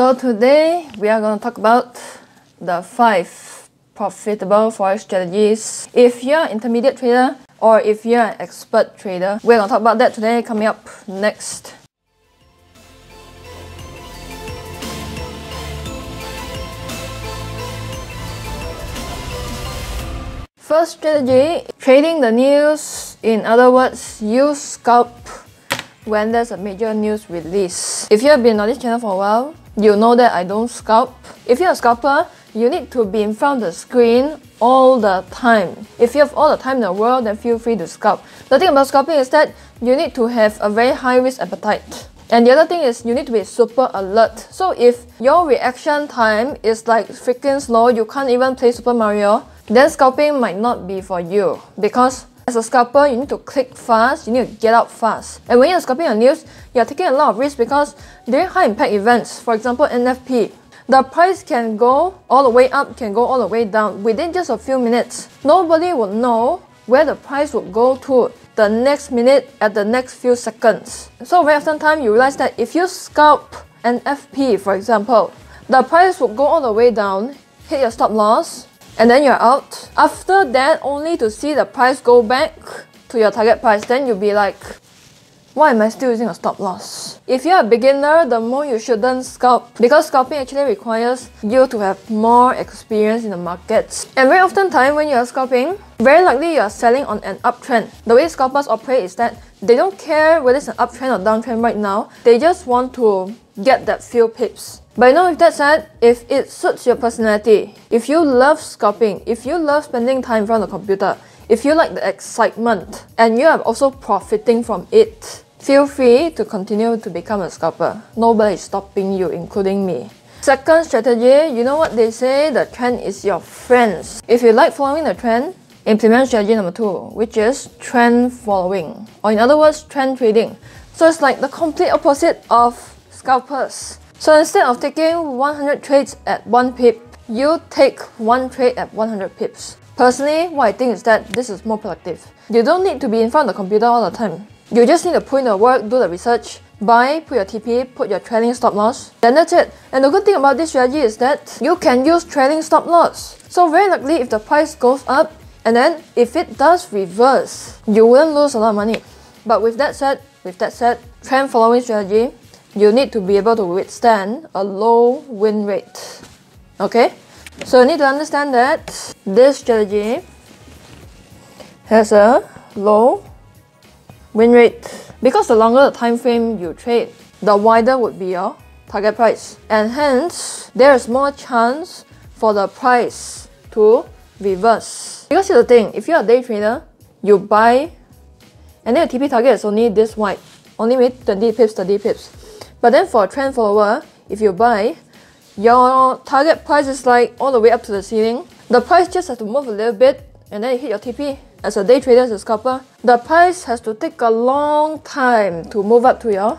So today we are going to talk about the 5 profitable forex strategies. If you're an intermediate trader or if you're an expert trader, we're going to talk about that today, coming up next. First strategy, trading the news. In other words, you scalp when there's a major news release. If you have been on this channel for a while, you know that I don't scalp. If you're a scalper, you need to be in front of the screen all the time. If you have all the time in the world, then feel free to scalp. The thing about scalping is that you need to have a very high risk appetite. And the other thing is you need to be super alert. So if your reaction time is like freaking slow, you can't even play Super Mario, then scalping might not be for you. Because as a scalper, you need to click fast, you need to get out fast. And when you're scalping on news, you're taking a lot of risk because during high impact events, for example NFP, the price can go all the way up, can go all the way down within just a few minutes. Nobody will know where the price will go to the next minute at the next few seconds. So very often time you realize that if you scalp an FP, for example, the price will go all the way down, hit your stop loss, and then you're out. After that, only to see the price go back to your target price, then you'll be like, why am I still using a stop loss? If you're a beginner, the more you shouldn't scalp, because scalping actually requires you to have more experience in the markets. And very often time when you're scalping, very likely you are selling on an uptrend. The way scalpers operate is that they don't care whether it's an uptrend or downtrend right now. They just want to get that few pips. But you know, with that said, if it suits your personality, if you love scalping, if you love spending time in front of the computer, if you like the excitement, and you are also profiting from it, feel free to continue to become a scalper. Nobody is stopping you, including me. Second strategy, you know what they say, the trend is your friend. If you like following the trend, implement strategy number 2, which is trend following, or in other words, trend trading. So it's like the complete opposite of scalpers. So instead of taking 100 trades at 1 pip, you take 1 trade at 100 pips. Personally, what I think is that this is more productive. You don't need to be in front of the computer all the time. You just need to put in the work, do the research, buy, put your TP, put your trailing stop loss, then that's it. And the good thing about this strategy is that you can use trailing stop loss. So very likely if the price goes up, and then if it does reverse, you wouldn't lose a lot of money. But with that said, trend following strategy, you need to be able to withstand a low win rate. Okay? So you need to understand that this strategy has a low win rate. Because the longer the time frame you trade, the wider would be your target price. And hence, there is more chance for the price to reverse. Because here's the thing, if you're a day trader, you buy, and then your TP target is only this wide, only maybe 20 pips, 30 pips. But then for a trend follower, if you buy, your target price is like all the way up to the ceiling. The price just has to move a little bit and then you hit your TP. As a day trader, as a scalper, the price has to take a long time to move up to your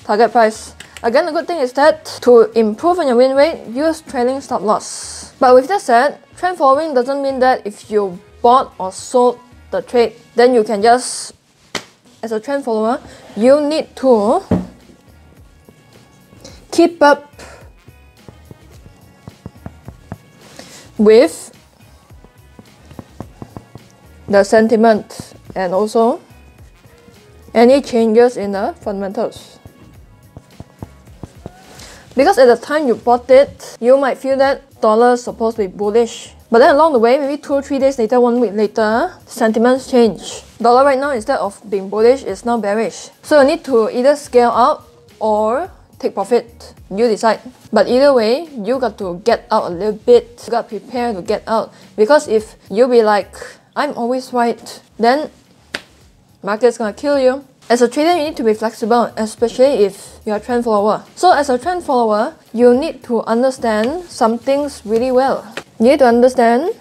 target price. Again, the good thing is that to improve on your win rate, use trailing stop loss. But with that said, trend following doesn't mean that if you bought or sold the trade, then you can just, as a trend follower, you need to keep up with the sentiment and also any changes in the fundamentals. Because at the time you bought it, you might feel that dollar is supposed to be bullish. But then along the way, maybe 2 or 3 days later, 1 week later, sentiments change. Dollar right now, instead of being bullish, is now bearish. So you need to either scale out or take profit. You decide. But either way, you got to get out a little bit. You got to prepare to get out. Because if you be like, I'm always right, then market's gonna kill you. As a trader, you need to be flexible, especially if you're a trend follower. So as a trend follower, you need to understand some things really well. You need to understand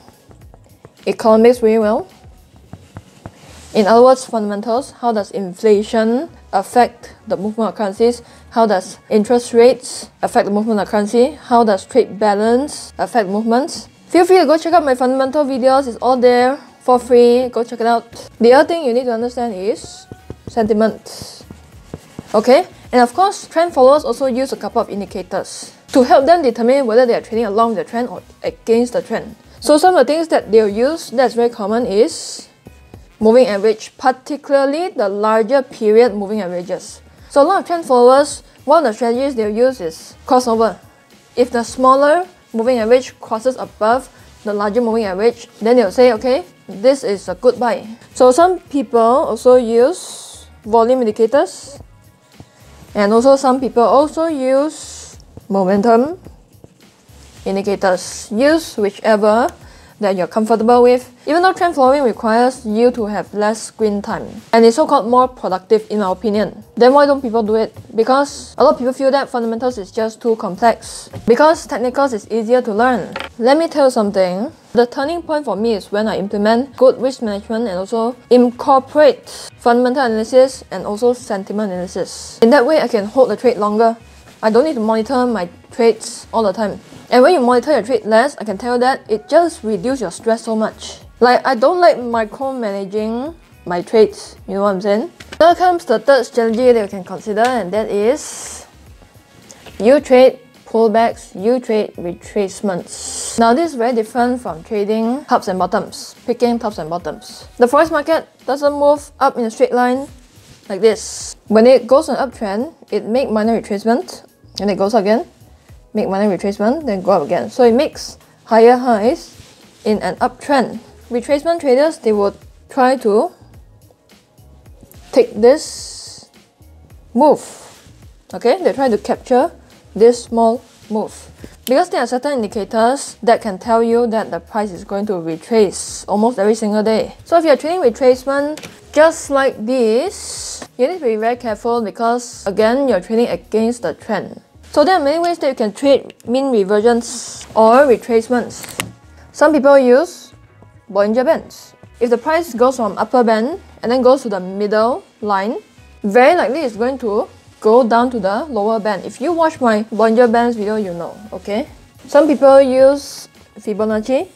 economics really well. In other words, fundamentals. How does inflation affect the movement of currencies? How does interest rates affect the movement of currency? How does trade balance affect movements? Feel free to go check out my fundamental videos. It's all there for free. Go check it out. The other thing you need to understand is sentiment. Okay? And of course, trend followers also use a couple of indicators to help them determine whether they are trading along the trend or against the trend. So some of the things that they'll use that's very common is moving average, particularly the larger period moving averages. So a lot of trend followers, one of the strategies they'll use is crossover. If the smaller moving average crosses above the larger moving average, then they'll say, okay, this is a good buy. So some people also use volume indicators, and also some people also use momentum indicators. Use whichever that you're comfortable with, even though trend following requires you to have less screen time and it's so-called more productive in our opinion. Then why don't people do it? Because a lot of people feel that fundamentals is just too complex. Because technicals is easier to learn. Let me tell you something. The turning point for me is when I implement good risk management and also incorporate fundamental analysis and also sentiment analysis. In that way, I can hold the trade longer. I don't need to monitor my trades all the time. And when you monitor your trade less, I can tell you that it just reduces your stress so much. Like, I don't like micromanaging my trades, you know what I'm saying? Now comes the third strategy that you can consider, and that is you trade pullbacks, you trade retracements. Now this is very different from trading tops and bottoms, picking tops and bottoms. The forex market doesn't move up in a straight line like this. When it goes on an uptrend, it makes minor retracement, and it goes up again, make minor retracement, then go up again. So it makes higher highs in an uptrend. Retracement traders, they would try to take this move. Okay, they try to capture this small move. Because there are certain indicators that can tell you that the price is going to retrace almost every single day. So if you're trading retracement just like this, you need to be very careful because again, you're trading against the trend. So there are many ways that you can trade mean reversions or retracements. Some people use Bollinger Bands. If the price goes from upper band and then goes to the middle line, very likely it's going to go down to the lower band. If you watch my Bollinger Bands video, you know, okay? Some people use Fibonacci.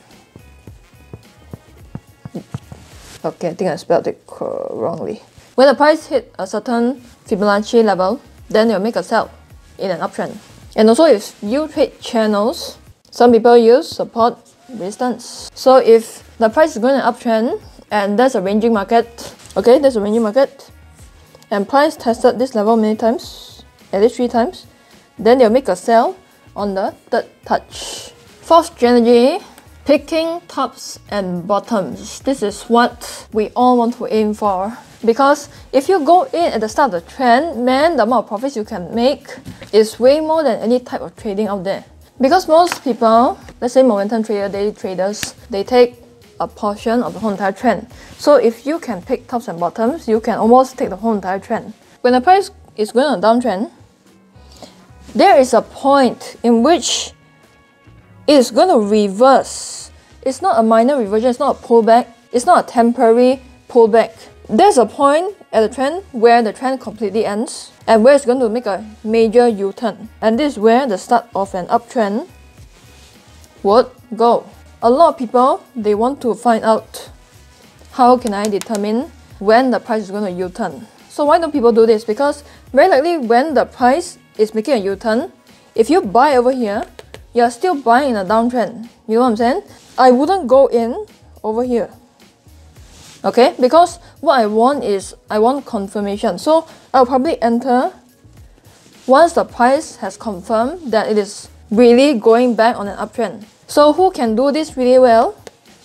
Okay, I think I spelled it wrongly. When the price hit a certain Fibonacci level, then they'll make a sell in an uptrend. And also if you trade channels, some people use support resistance. So if the price is going to uptrend and there's a ranging market, okay, there's a ranging market, and price tested this level many times, at least 3 times, then they'll make a sell on the third touch. Fourth strategy, picking tops and bottoms. This is what we all want to aim for. Because if you go in at the start of the trend, man, the amount of profits you can make is way more than any type of trading out there. Because most people, let's say momentum trader, day traders, they take a portion of the whole entire trend. So if you can pick tops and bottoms, you can almost take the whole entire trend. When the price is going on a downtrend, there is a point in which it is going to reverse. It's not a minor reversion, it's not a pullback, it's not a temporary pullback. There's a point at the trend where the trend completely ends and where it's going to make a major U-turn. And this is where the start of an uptrend would go. A lot of people, they want to find out how can I determine when the price is going to U-turn. So why don't people do this? Because very likely when the price is making a U-turn, if you buy over here, you're still buying in a downtrend. You know what I'm saying? I wouldn't go in over here. Okay, because what I want is, I want confirmation. So I'll probably enter once the price has confirmed that it is really going back on an uptrend. So who can do this really well?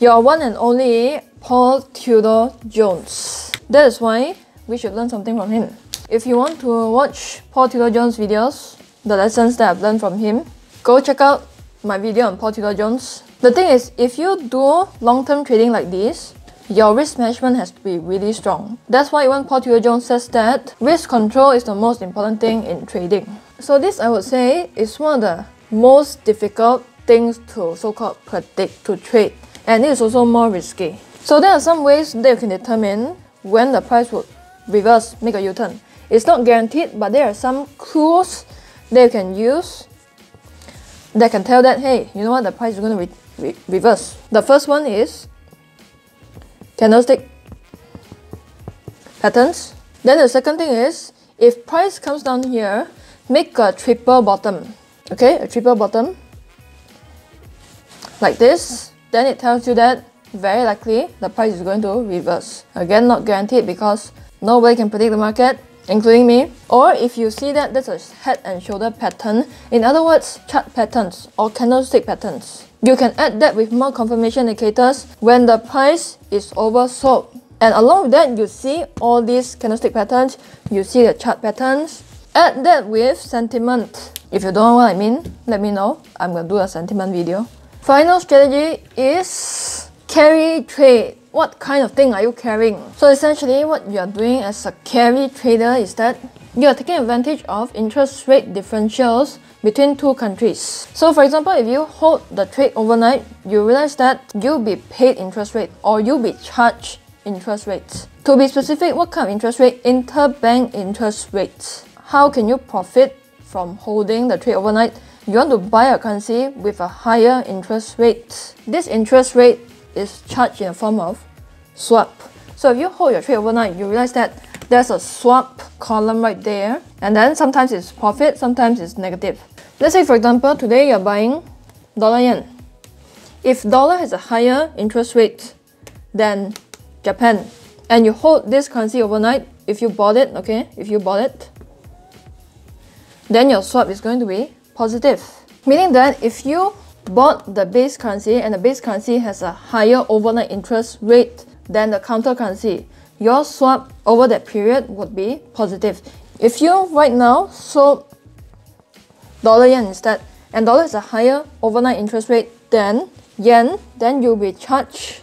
Your one and only Paul Tudor Jones. That is why we should learn something from him. If you want to watch Paul Tudor Jones videos, the lessons that I've learned from him, go check out my video on Paul Tudor Jones. The thing is, if you do long-term trading like this, your risk management has to be really strong. That's why even Paul Tudor Jones says that risk control is the most important thing in trading. So this, I would say, is one of the most difficult things to so-called predict, to trade. And it is also more risky. So there are some ways that you can determine when the price would reverse, make a U-turn. It's not guaranteed, but there are some clues that you can use that can tell that, hey, you know what, the price is going to reverse. The first one is candlestick patterns. Then the second thing is, if price comes down here, make a triple bottom. Okay, a triple bottom like this, then it tells you that very likely the price is going to reverse. Again, not guaranteed because nobody can predict the market, including me. Or if you see that there's a head and shoulder pattern, in other words, chart patterns or candlestick patterns, you can add that with more confirmation indicators when the price is oversold. And along with that, you see all these candlestick patterns, you see the chart patterns. Add that with sentiment. If you don't know what I mean, let me know. I'm going to do a sentiment video. Final strategy is carry trade. What kind of thing are you carrying? So essentially what you are doing as a carry trader is that you are taking advantage of interest rate differentials between two countries. So for example, if you hold the trade overnight, you realize that you'll be paid interest rate or you'll be charged interest rates. To be specific, what kind of interest rate? Interbank interest rates. How can you profit from holding the trade overnight? You want to buy a currency with a higher interest rate. This interest rate is charged in the form of swap. So if you hold your trade overnight, you realize that there's a swap column right there, and then sometimes it's profit, sometimes it's negative. Let's say for example, today you're buying dollar yen. If dollar has a higher interest rate than Japan, and you hold this currency overnight, if you bought it, okay, if you bought it, then your swap is going to be positive. Meaning that if you bought the base currency and the base currency has a higher overnight interest rate than the counter currency, your swap over that period would be positive. If you right now sold dollar yen instead, and dollar has a higher overnight interest rate than yen, then you'll be charged.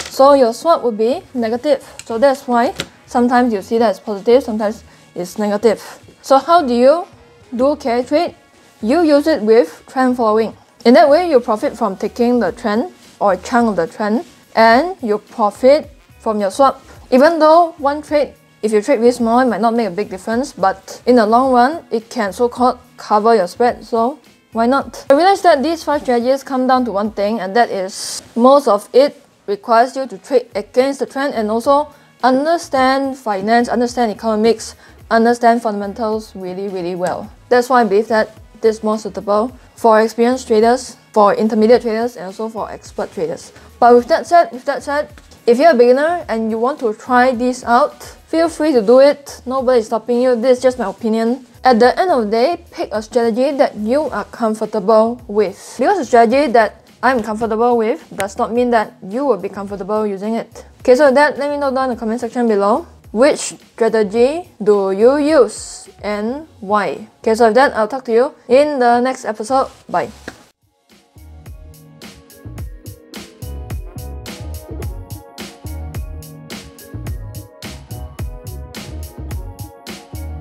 So your swap would be negative. So that's why sometimes you see that it's positive, sometimes it's negative. So how do you do carry trade? You use it with trend following. In that way, you profit from taking the trend or a chunk of the trend, and you profit from your swap. Even though one trade, if you trade really small, it might not make a big difference, but in the long run, it can so-called cover your spread, so why not? I realized that these 5 strategies come down to one thing, and that is most of it requires you to trade against the trend and also understand finance, understand economics, understand fundamentals really well. That's why I believe that this is more suitable for experienced traders, for intermediate traders, and also for expert traders. But with that said, if you're a beginner and you want to try this out, feel free to do it. Nobody is stopping you. This is just my opinion. At the end of the day, pick a strategy that you are comfortable with. Because the strategy that I'm comfortable with does not mean that you will be comfortable using it. Okay, so with that, let me know down in the comment section below. Which strategy do you use and why? Okay, so with that, I'll talk to you in the next episode. Bye.